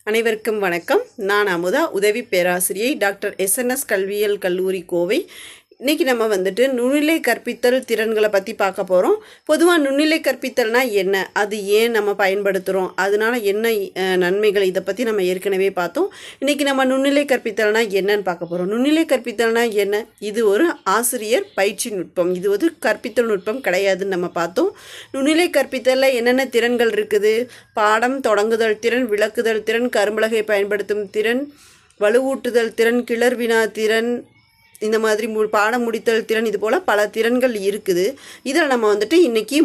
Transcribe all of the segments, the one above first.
அனைவருக்கும் வணக்கம். நான் அமுதா, உதவி பேராசிரியை, டாக்டர் எஸ்என்எஸ் கல்வியியல் கல்லூரி, கோவை. இன்றைக்கி நம்ம நுண்ணிலை கற்பித்தல் திறன்களை பற்றி பார்க்க போகிறோம். பொதுவாக நுண்ணிலை கற்பித்தல்னால் என்ன, அது ஏன் நம்ம பயன்படுத்துகிறோம், அதனால் என்ன நன்மைகள், இதை பற்றி நம்ம ஏற்கனவே பார்த்தோம். இன்றைக்கி நம்ம நுண்ணிலை கற்பித்தல்னால் என்னன்னு பார்க்க போகிறோம். நுண்ணிலை கற்பித்தல்னால் என்ன? இது ஒரு ஆசிரியர் பயிற்சி நுட்பம். இது ஒரு கற்பித்தல் நுட்பம் கிடையாதுன்னு நம்ம பார்த்தோம். நுண்ணிலை கற்பித்தலில் என்னென்ன திறன்கள் இருக்குது? பாடம் தொடங்குதல் திறன், விளக்குதல் திறன், கரும்பலகை பயன்படுத்தும் திறன், வலுவூட்டுதல் திறன், கிளர்வினா திறன், இந்த மாதிரி பாடம் முடித்தல் திறன், இது போல் பல திறன்கள் இருக்குது. இதில் நம்ம இன்றைக்கி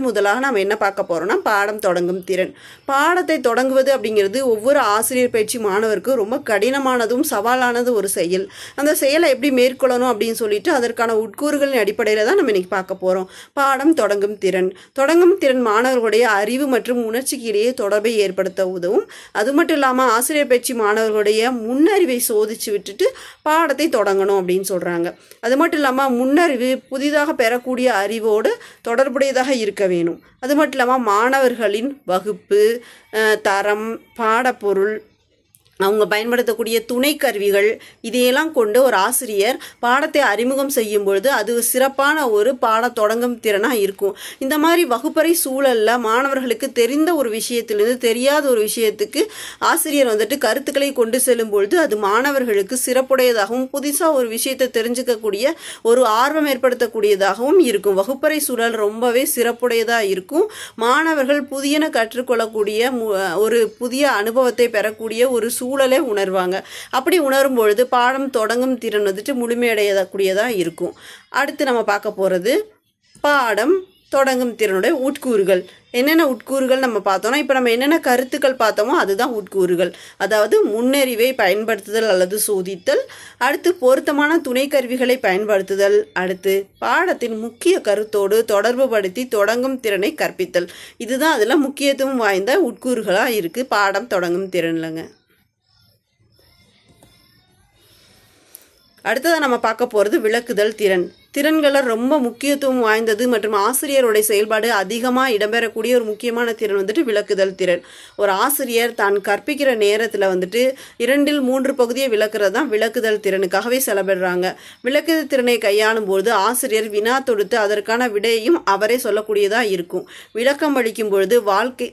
முதலாக நம்ம என்ன பார்க்க போகிறோம்னா பாடம் தொடங்கும் திறன். பாடத்தை தொடங்குவது அப்படிங்கிறது ஒவ்வொரு ஆசிரியர் பயிற்சி மாணவருக்கும் ரொம்ப கடினமானதும் சவாலானது ஒரு செயல். அந்த செயலை எப்படி மேற்கொள்ளணும் அப்படின்னு சொல்லிட்டு அதற்கான உட்கூறுகளின் அடிப்படையில் தான் நம்ம இன்றைக்கி பார்க்க போகிறோம். பாடம் தொடங்கும் திறன். தொடங்கும் திறன் மாணவர்களுடைய அறிவு மற்றும் உணர்ச்சிக்கு இடையே தொடர்பை ஏற்படுத்த உதவும். அது மட்டும் இல்லாமல் ஆசிரியர் பயிற்சி மாணவர்களுடைய முன்னறிவை சோதித்து விட்டுட்டு பாடத்தை தொடங்கணும் அப்படின்னு சொல்கிறாங்க. அது மட்டும் இல்லாமல் முன்னறிவு புதிதாக பெறக்கூடிய அறிவோடு தொடர்புடையதாக இருக்க வேணும். அது மட்டும் இல்லாமல் மாணவர்களின் வகுப்பு தரம், பாடப்பொருள், அவங்க பயன்படுத்தக்கூடிய துணை கருவிகள், இதையெல்லாம் கொண்டு ஒரு ஆசிரியர் பாடத்தை அறிமுகம் செய்யும் பொழுது அது சிறப்பான ஒரு பாட தொடங்கும் திறனாக இருக்கும். இந்த மாதிரி வகுப்பறை சூழலில் மாணவர்களுக்கு தெரிந்த ஒரு விஷயத்திலிருந்து தெரியாத ஒரு விஷயத்துக்கு ஆசிரியர் கருத்துக்களை கொண்டு செல்லும் பொழுது அது மாணவர்களுக்கு சிறப்புடையதாகவும் புதுசாக ஒரு விஷயத்தை தெரிஞ்சுக்கக்கூடிய ஒரு ஆர்வம் ஏற்படுத்தக்கூடியதாகவும் இருக்கும். வகுப்பறை சூழல் ரொம்பவே சிறப்புடையதாக இருக்கும். மாணவர்கள் புதியன கற்றுக்கொள்ளக்கூடிய ஒரு புதிய அனுபவத்தை பெறக்கூடிய ஒரு சூழலை உணர்வாங்க. அப்படி உணரும் பொழுது பாடம் தொடங்கும் திறன் முழுமையடையக்கூடியதாக இருக்கும். அடுத்து நம்ம பார்க்க போகிறது பாடம் தொடங்கும் திறனுடைய உட்கூறுகள். என்னென்ன உட்கூறுகள் நம்ம பார்த்தோம்னா, இப்போ நம்ம என்னென்ன கருத்துக்கள் பார்த்தோமோ அதுதான் உட்கூறுகள். அதாவது முன்னறிவை பயன்படுத்துதல் அல்லது சோதித்தல், அடுத்து பொருத்தமான துணை கருவிகளை பயன்படுத்துதல், அடுத்து பாடத்தின் முக்கிய கருத்தோடு தொடர்பு படுத்தி தொடங்கும் திறனை கற்பித்தல். இதுதான் அதில் முக்கியத்துவம் வாய்ந்த உட்கூறுகளாக இருக்குது பாடம் தொடங்கும் திறன்லங்க. அடுத்ததாக நம்ம பார்க்க போகிறது விளக்குதல் திறன். திறன்களை ரொம்ப முக்கியத்துவம் வாய்ந்தது மற்றும் ஆசிரியருடைய செயல்பாடு அதிகமாக இடம்பெறக்கூடிய ஒரு முக்கியமான திறன் விளக்குதல் திறன். ஒரு ஆசிரியர் தான் கற்பிக்கிற நேரத்தில் 2-3 பகுதியை விளக்குறது தான் விளக்குதல் திறனுக்காகவே செலவிடுறாங்க. விளக்குதல் திறனை கையாளும் பொழுது ஆசிரியர் வினா தொடுத்து அதற்கான விடையையும் அவரே சொல்லக்கூடியதாக இருக்கும். விளக்கம் அளிக்கும் பொழுது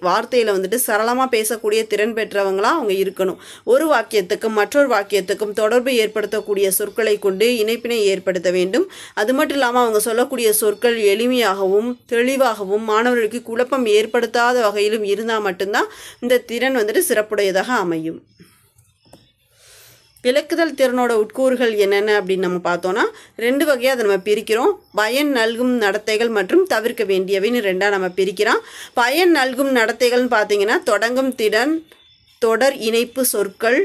வார்த்தையில் சரளமாக பேசக்கூடிய திறன் பெற்றவங்களாக அவங்க இருக்கணும். ஒரு வாக்கியத்துக்கும் மற்றொரு வாக்கியத்துக்கும் தொடர்பு ஏற்படுத்தக்கூடிய சொற்களை கொண்டு இணைப்பினை ஏற்படுத்த வேண்டும். அது மட்டும் இல்லாமல் அவங்க சொல்லக்கூடிய சொற்கள் எளிமையாகவும் தெளிவாகவும் மாணவர்களுக்கு குழப்பம் ஏற்படுத்தாத வகையிலும் இருந்தால் மட்டும்தான் இந்த திறன் சிறப்புடையதாக அமையும். விளக்குதல் திறனோட உட்கூறுகள் என்னென்ன அப்படின்னு நம்ம பார்த்தோன்னா 2 வகையாக அதை நம்ம பிரிக்கிறோம். பயன் நல்கும் நடத்தைகள் மற்றும் தவிர்க்க வேண்டியவைன்னு 2ஆக நம்ம பிரிக்கிறோம். பயன் நல்கும் நடத்தைகள்னு பார்த்தீங்கன்னா தொடங்கும் திறன், தொடர் இணைப்பு சொற்கள்,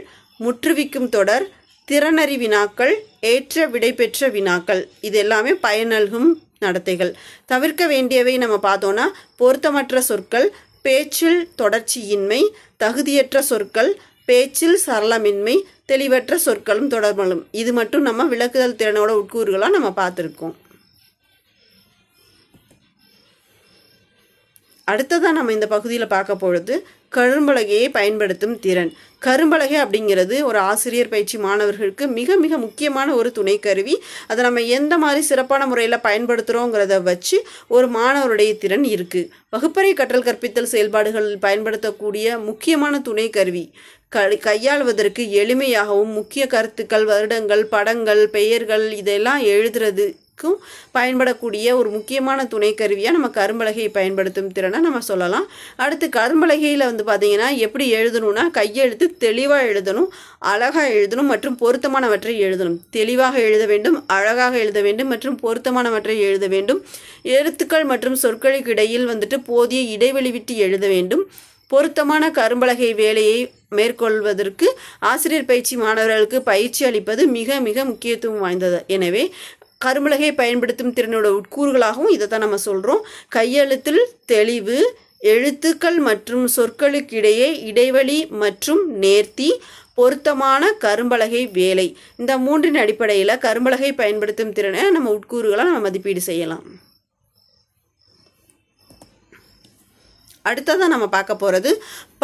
முற்றுவிக்கும் தொடர், திறனறி வினாக்கள், ஏற்ற விடை பெற்ற வினாக்கள், இது எல்லாமே பயனல்கும் நடத்தைகள். தவிர்க்க வேண்டியவை நம்ம பார்த்தோன்னா பொருத்தமற்ற சொற்கள், பேச்சில் தொடர்ச்சியின்மை, தகுதியற்ற சொற்கள், பேச்சில் சரளமின்மை, தெளிவற்ற சொற்களும் தொடர்புகளும். இது மட்டும் நம்ம விளக்குதல் திறனோட உட்கூறுகளாக நம்ம பார்த்துருக்கோம். அடுத்ததாக நம்ம இந்த பகுதியில் பார்க்க பொழுது கரும்பலகையை பயன்படுத்தும் திறன். கரும்பலகை அப்படிங்கிறது ஒரு ஆசிரியர் பயிற்சி மாணவர்களுக்கு மிக மிக முக்கியமான ஒரு துணை கருவி. அதை நம்ம எந்த மாதிரி சிறப்பான முறையில் பயன்படுத்துகிறோங்கிறத வச்சு ஒரு மாணவருடைய திறன் இருக்குது. வகுப்பறை கற்றல் கற்பித்தல் செயல்பாடுகளில் பயன்படுத்தக்கூடிய முக்கியமான துணை கருவி. கையாளுவதற்கு எளிமையாகவும் முக்கிய கருத்துக்கள், வருடங்கள், படங்கள், பெயர்கள் இதெல்லாம் எழுதுறதுக்கும் பயன்படக்கூடிய ஒரு முக்கியமான துணை கருவியாக நம்ம கரும்பலகையை பயன்படுத்தும் திறனை நம்ம சொல்லலாம். அடுத்து கரும்பலகையில் பார்த்தீங்கன்னா எப்படி எழுதணும்னா கையெழுத்து தெளிவாக எழுதணும், அழகாக எழுதணும் மற்றும் பொருத்தமானவற்றை எழுதணும். தெளிவாக எழுத வேண்டும், அழகாக எழுத வேண்டும் மற்றும் பொருத்தமானவற்றை எழுத வேண்டும். எழுத்துக்கள் மற்றும் சொற்களுக்கு இடையில் போதிய இடைவெளி விட்டு எழுத வேண்டும். பொருத்தமான கரும்பலகை வேலையை மேற்கொள்வதற்கு ஆசிரியர் பயிற்சி மாணவர்களுக்கு பயிற்சி அளிப்பது மிக மிக முக்கியத்துவம் வாய்ந்தது. எனவே கரும்பலகை பயன்படுத்தும் திறனோட உட்கூறுகளாகவும் இதை தான் நம்ம சொல்கிறோம். கையெழுத்தில் தெளிவு, எழுத்துக்கள் மற்றும் சொற்களுக்கிடையே இடைவெளி மற்றும் நேர்த்தி, பொருத்தமான கரும்பலகை வேலை, இந்த 3 அடிப்படையில் கரும்பலகை பயன்படுத்தும் திறனை நம்ம உட்கூறுகளாக நம்ம மதிப்பீடு செய்யலாம். அடுத்ததாக நம்ம பார்க்க போகிறது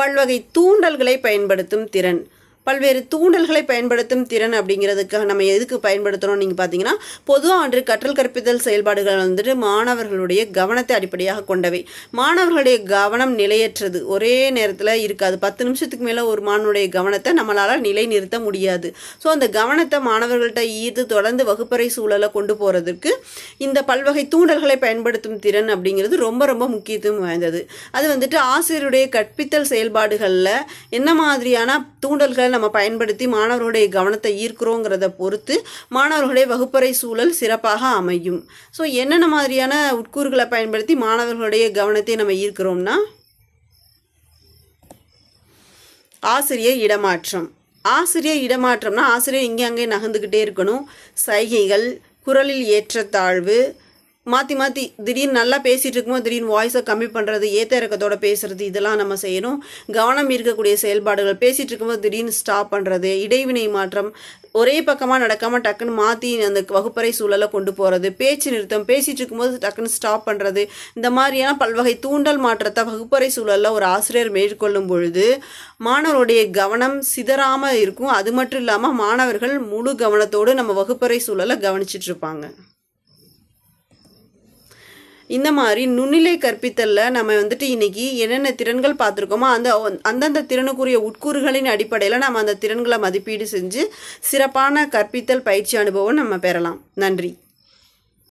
பல்வகை தூண்டல்களை பயன்படுத்தும் திறன். பல்வேறு தூண்டல்களை பயன்படுத்தும் திறன் அப்படிங்கிறதுக்காக நம்ம எதுக்கு பயன்படுத்துகிறோம் நீங்கள் பார்த்தீங்கன்னா, பொதுவாக அன்று கற்றல் கற்பித்தல் செயல்பாடுகள் வந்துட்டு மாணவர்களுடைய கவனத்தை அடிப்படையாக கொண்டவை. மாணவர்களுடைய கவனம் நிலையற்றது, ஒரே நேரத்தில் இருக்காது. 10 நிமிஷத்துக்கு மேலே ஒரு மாணவனுடைய கவனத்தை நம்மளால் நிலை நிறுத்த முடியாது. ஸோ அந்த கவனத்தை மாணவர்கள்ட்ட ஈர்த்து தொடர்ந்து வகுப்பறை சூழலை கொண்டு போகிறதுக்கு இந்த பல்வகை தூண்டல்களை பயன்படுத்தும் திறன் அப்படிங்கிறது ரொம்ப ரொம்ப முக்கியத்துவம் வாய்ந்தது. அது வந்துட்டு ஆசிரியருடைய கற்பித்தல் செயல்பாடுகளில் என்ன மாதிரியான தூண்டல்களை நம்ம பயன்படுத்தி மாணவர்களுடைய கவனத்தை ஈர்க்கிறோங்கிறத பொறுத்து மாணவர்களுடைய வகுப்பறை சூழல் சிறப்பாக அமையும். ஸோ என்னென்ன மாதிரியான உட்கூறுகளை பயன்படுத்தி மாணவர்களுடைய கவனத்தை நம்ம ஈர்க்கிறோம்னா, ஆசிரியர் இடமாற்றம். ஆசிரியர் இடமாற்றம்னா ஆசிரியர் இங்கே அங்கே நகர்ந்துக்கிட்டே இருக்கணும். சைகைகள், குரலில் ஏற்றத்தாழ்வு, மாற்றி மாற்றி திடீர்னு நல்லா பேசிகிட்டு இருக்கும்போது திடீர்னு வாய்ஸை கம்மி பண்ணுறது, ஏற்ற இறக்கத்தோட பேசுகிறது, இதெல்லாம் நம்ம செய்யணும். கவனம் இருக்கக்கூடிய செயல்பாடுகள், பேசிகிட்டு இருக்கும்போது திடீர்னு ஸ்டாப் பண்ணுறது, இடைவினை மாற்றம், ஒரே பக்கமாக நடக்காமல் டக்குன்னு மாற்றி அந்த வகுப்பறை சூழலை கொண்டு போகிறது, பேச்சு நிறுத்தம், பேசிகிட்டு இருக்கும்போது டக்குன்னு ஸ்டாப் பண்ணுறது, இந்த மாதிரியான பல்வகை தூண்டல் மாற்றத்தை வகுப்பறை சூழலில் ஒரு ஆசிரியர் மேற்கொள்ளும் பொழுது மாணவருடைய கவனம் சிதறாமல் இருக்கும். அது மட்டும் இல்லாமல் மாணவர்கள் முழு கவனத்தோடு நம்ம வகுப்பறை சூழலை கவனிச்சிட்டு இருப்பாங்க. இந்த மாதிரி நுண்ணிலை கற்பித்தலில் நம்ம வந்துட்டு இன்றைக்கி என்னென்ன திறன்கள் பார்த்துருக்கோமோ அந்தந்த திறனுக்குரிய உட்கூறுகளின் அடிப்படையில் நம்ம அந்த திறன்களை மதிப்பீடு செஞ்சு சிறப்பான கற்பித்தல் பயிற்சி அனுபவம் நம்ம பெறலாம். நன்றி.